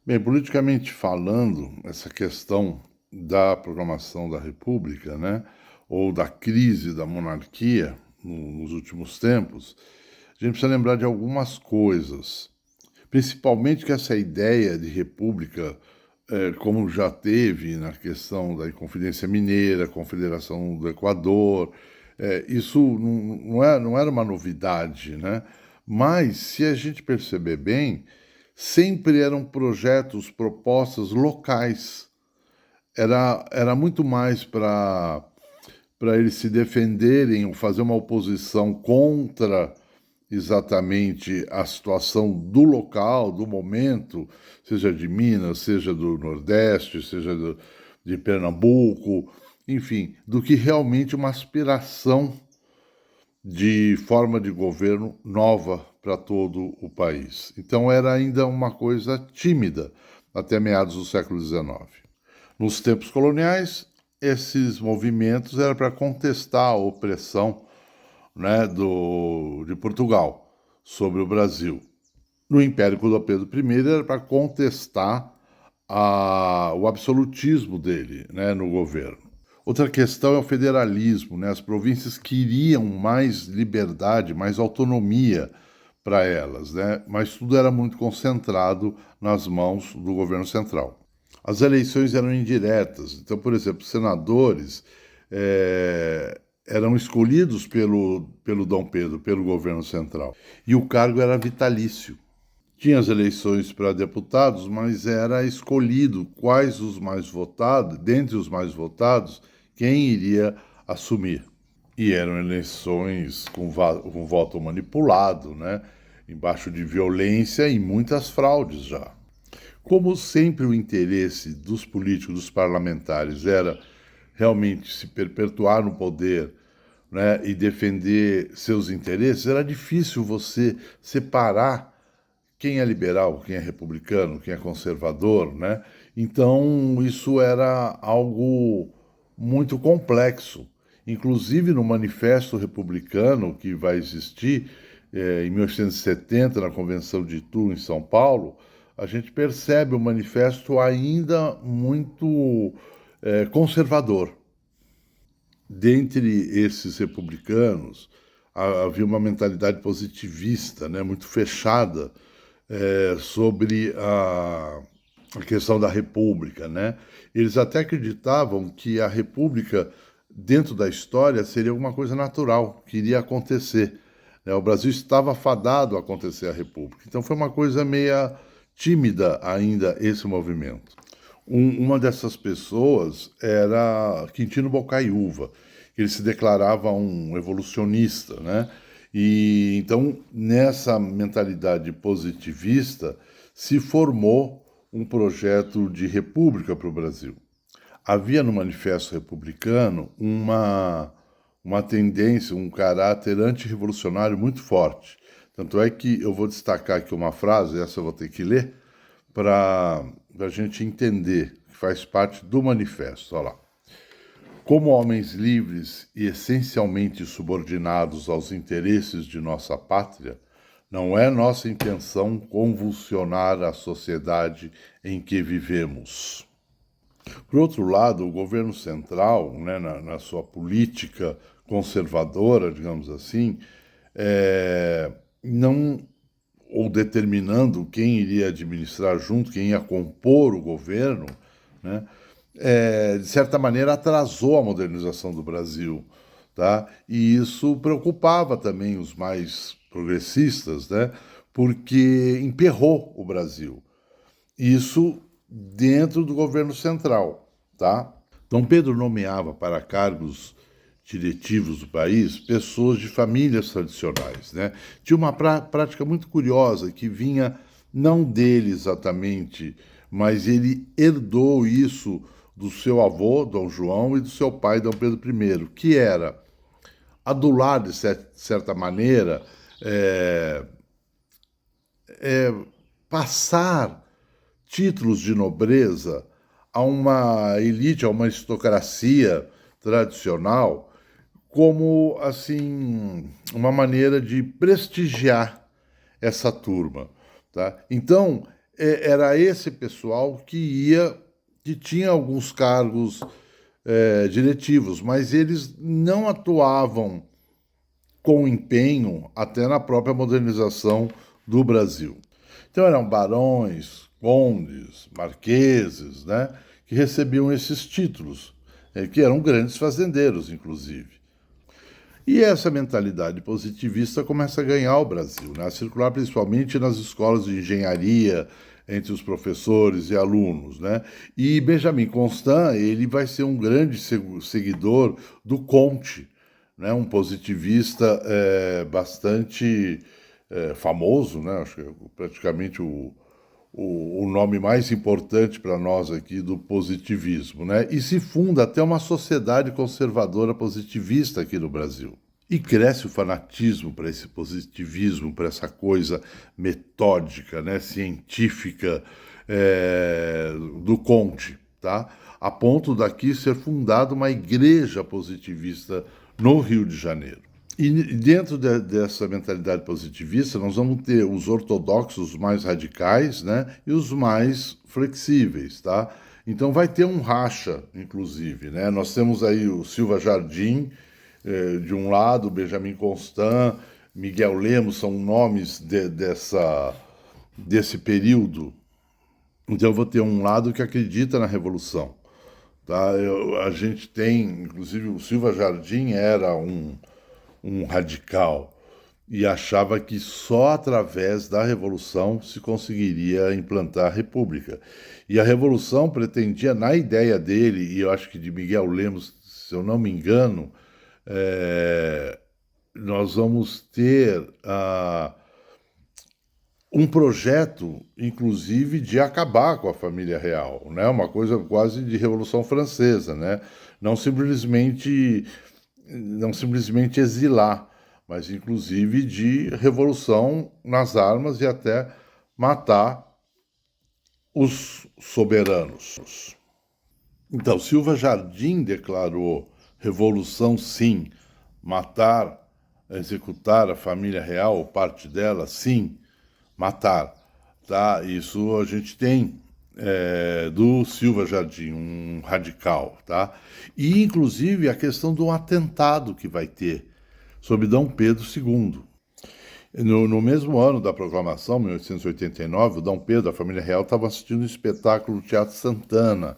Bem, politicamente falando, essa questão da proclamação da República, né, ou da crise da monarquia nos últimos tempos, a gente precisa lembrar de algumas coisas. Principalmente que essa ideia de república, como já teve na questão da Inconfidência Mineira, Confederação do Equador, isso não era uma novidade, né? Mas, se a gente perceber bem, sempre eram projetos, propostas locais. Era muito mais para eles se defenderem ou fazer uma oposição contra exatamente a situação do local, do momento, seja de Minas, seja do Nordeste, seja de Pernambuco, enfim, do que realmente uma aspiração de forma de governo nova para todo o país. Então era ainda uma coisa tímida até meados do século XIX. Nos tempos coloniais, esses movimentos eram para contestar a opressão, né, de Portugal sobre o Brasil. No Império com Dom Pedro I era para contestar o absolutismo dele, né, no governo. Outra questão é o federalismo, né? As províncias queriam mais liberdade, mais autonomia para elas, né? Mas tudo era muito concentrado nas mãos do governo central. As eleições eram indiretas, então, por exemplo, senadores eram escolhidos pelo Dom Pedro, pelo governo central, e o cargo era vitalício. Tinha as eleições para deputados, mas era escolhido quais os mais votados, dentre os mais votados, quem iria assumir. E eram eleições com voto manipulado, né? Embaixo de violência e muitas fraudes já. Como sempre o interesse dos políticos, dos parlamentares, era realmente se perpetuar no poder, né, e defender seus interesses, era difícil você separar quem é liberal, quem é republicano, quem é conservador, né? Então, isso era algo muito complexo. Inclusive, no Manifesto Republicano, que vai existir em 1870, na Convenção de Itu, em São Paulo, a gente percebe o manifesto ainda muito conservador. Dentre esses republicanos, havia uma mentalidade positivista, né, muito fechada sobre a questão da república, né? Eles até acreditavam que a república, dentro da história, seria alguma coisa natural, que iria acontecer, né? O Brasil estava fadado a acontecer a república. Então foi uma coisa meia tímida ainda esse movimento. Uma dessas pessoas era Quintino Bocaiúva. Ele se declarava um evolucionista, né? E então, nessa mentalidade positivista, se formou um projeto de república para o Brasil. Havia no Manifesto Republicano uma tendência, um caráter antirrevolucionário muito forte. Tanto é que eu vou destacar aqui uma frase, essa eu vou ter que ler, para a gente entender, que faz parte do manifesto. Olha lá. Como homens livres e essencialmente subordinados aos interesses de nossa pátria, não é nossa intenção convulsionar a sociedade em que vivemos. Por outro lado, o governo central, né, na sua política conservadora, digamos assim, não ou determinando quem iria administrar junto, quem ia compor o governo, né, de certa maneira atrasou a modernização do Brasil, tá? E isso preocupava também os mais progressistas, né? Porque emperrou o Brasil. Isso dentro do governo central, tá? Dom Pedro nomeava para cargos diretivos do país pessoas de famílias tradicionais, né? Tinha uma prática muito curiosa que vinha não dele exatamente, mas ele herdou isso do seu avô, Dom João, e do seu pai, Dom Pedro I, que era adular, de certa maneira, é, passar títulos de nobreza a uma elite, a uma aristocracia tradicional, como assim uma maneira de prestigiar essa turma, tá? Então era esse pessoal que tinha alguns cargos diretivos, mas eles não atuavam com empenho até na própria modernização do Brasil. Então eram barões, condes, marqueses, né, que recebiam esses títulos, que eram grandes fazendeiros, inclusive. E essa mentalidade positivista começa a ganhar o Brasil, né, a circular principalmente nas escolas de engenharia, entre os professores e alunos, né? E Benjamin Constant, ele vai ser um grande seguidor do Comte, né? Um positivista bastante famoso, né? Acho que é praticamente o nome mais importante para nós aqui do positivismo, né? E se funda até uma sociedade conservadora positivista aqui no Brasil. E cresce o fanatismo para esse positivismo, para essa coisa metódica, né, científica do Comte, tá? A ponto daqui ser fundada uma igreja positivista no Rio de Janeiro. E dentro dessa mentalidade positivista, nós vamos ter os ortodoxos mais radicais, né, e os mais flexíveis, tá? Então vai ter um racha, inclusive, né? Nós temos aí o Silva Jardim, de um lado, Benjamin Constant, Miguel Lemos, são nomes desse período. Então eu vou ter um lado que acredita na Revolução. Tá? A gente tem, inclusive, o Silva Jardim era um radical e achava que só através da Revolução se conseguiria implantar a República. E a Revolução pretendia, na ideia dele, e eu acho que de Miguel Lemos, se eu não me engano, nós vamos ter um projeto, inclusive, de acabar com a família real, né? Uma coisa quase de Revolução Francesa, né? Não simplesmente exilar, mas inclusive de revolução nas armas e até matar os soberanos. Então, Silva Jardim declarou revolução sim, matar, executar a família real, parte dela, sim, matar. Tá? Isso a gente tem do Silva Jardim, um radical. Tá? E, inclusive, a questão de um atentado que vai ter sobre Dom Pedro II. No mesmo ano da proclamação, 1889, o Dom Pedro, a família real, estava assistindo um espetáculo do Teatro Santana,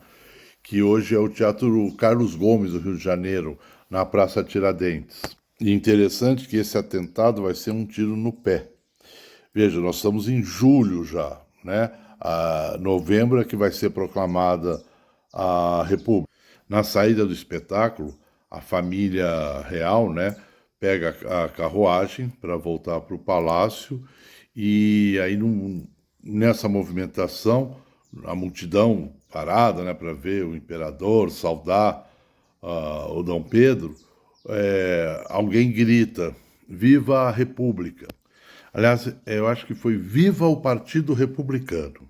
que hoje é o Teatro Carlos Gomes, do Rio de Janeiro, na Praça Tiradentes. E interessante que esse atentado vai ser um tiro no pé. Veja, nós estamos em julho já, né? Novembro é que vai ser proclamada a República. Na saída do espetáculo, a família real, né, pega a carruagem para voltar para o palácio e aí nessa movimentação, a multidão parada, né, para ver o imperador, saudar o Dom Pedro, alguém grita, viva a República. Aliás, eu acho que foi viva o Partido Republicano.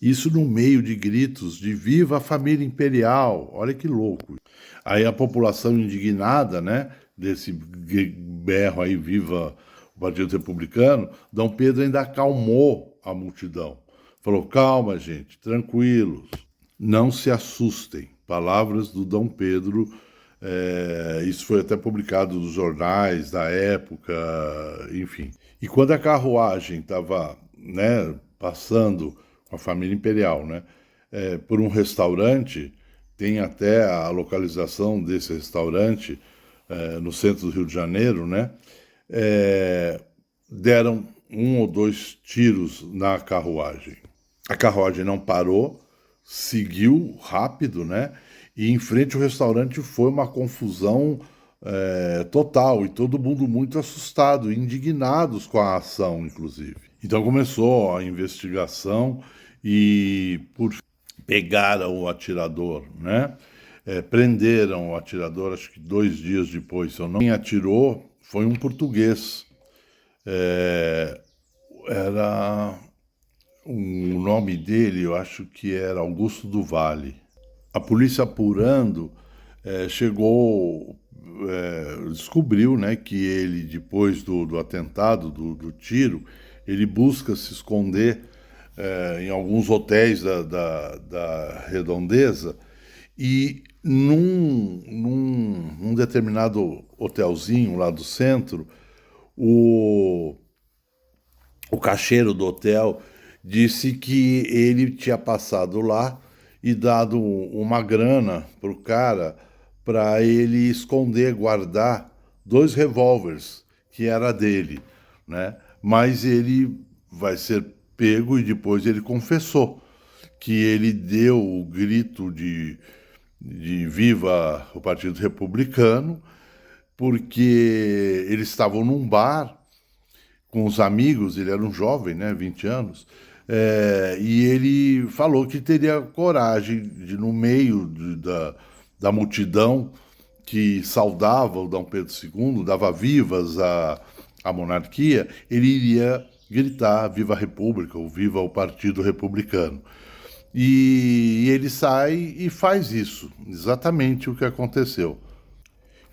Isso no meio de gritos de viva a família imperial. Olha que louco. Aí a população indignada, né, desse berro aí, viva o Partido Republicano, Dom Pedro ainda acalmou a multidão. Falou, calma, gente, tranquilos, não se assustem. Palavras do Dom Pedro, isso foi até publicado nos jornais da época, enfim. E quando a carruagem estava, né, passando com a família imperial, né, por um restaurante, tem até a localização desse restaurante no centro do Rio de Janeiro, né, deram 1 ou 2 tiros na carruagem. A carruagem não parou, seguiu rápido, né? E em frente ao restaurante foi uma confusão total e todo mundo muito assustado, indignados com a ação, inclusive. Então começou a investigação e pegaram o atirador, né? Prenderam o atirador, acho que 2 dias depois. Quem atirou foi um português. Era o nome dele, eu acho que era Augusto do Vale. A polícia apurando descobriu, né, que ele, depois do atentado, do tiro, ele busca se esconder em alguns hotéis da redondeza, e num determinado hotelzinho lá do centro, o, o caixeiro do hotel disse que ele tinha passado lá e dado uma grana pro cara para ele esconder, guardar dois revólveres que era dele, né? Mas ele vai ser pego e depois ele confessou que ele deu o grito de viva o Partido Republicano porque eles estavam num bar com os amigos, ele era um jovem, né, 20 anos, e ele falou que teria coragem de, no meio da multidão que saudava o Dom Pedro II, dava vivas à monarquia, ele iria gritar Viva a República ou Viva o Partido Republicano. E ele sai e faz isso, exatamente o que aconteceu.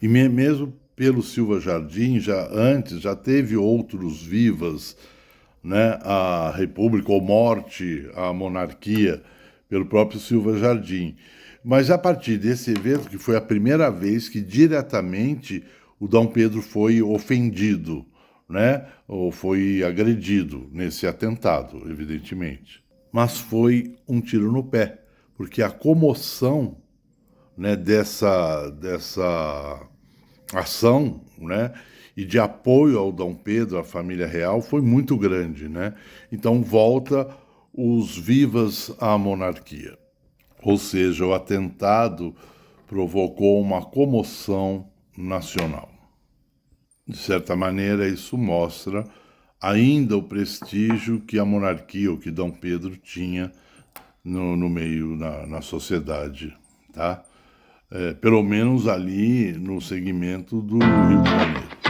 E mesmo pelo Silva Jardim, já antes, já teve outros vivas, né, a República ou morte à monarquia, pelo próprio Silva Jardim. Mas a partir desse evento, que foi a primeira vez que diretamente o Dom Pedro foi ofendido, né, ou foi agredido nesse atentado, evidentemente. Mas foi um tiro no pé, porque a comoção, né, dessa ação, né, e de apoio ao Dom Pedro, à família real, foi muito grande, né? Então volta os vivas à monarquia. Ou seja, o atentado provocou uma comoção nacional. De certa maneira, isso mostra ainda o prestígio que a monarquia, ou que Dom Pedro tinha no meio, na sociedade, tá? Pelo menos ali no segmento do Rio de Janeiro.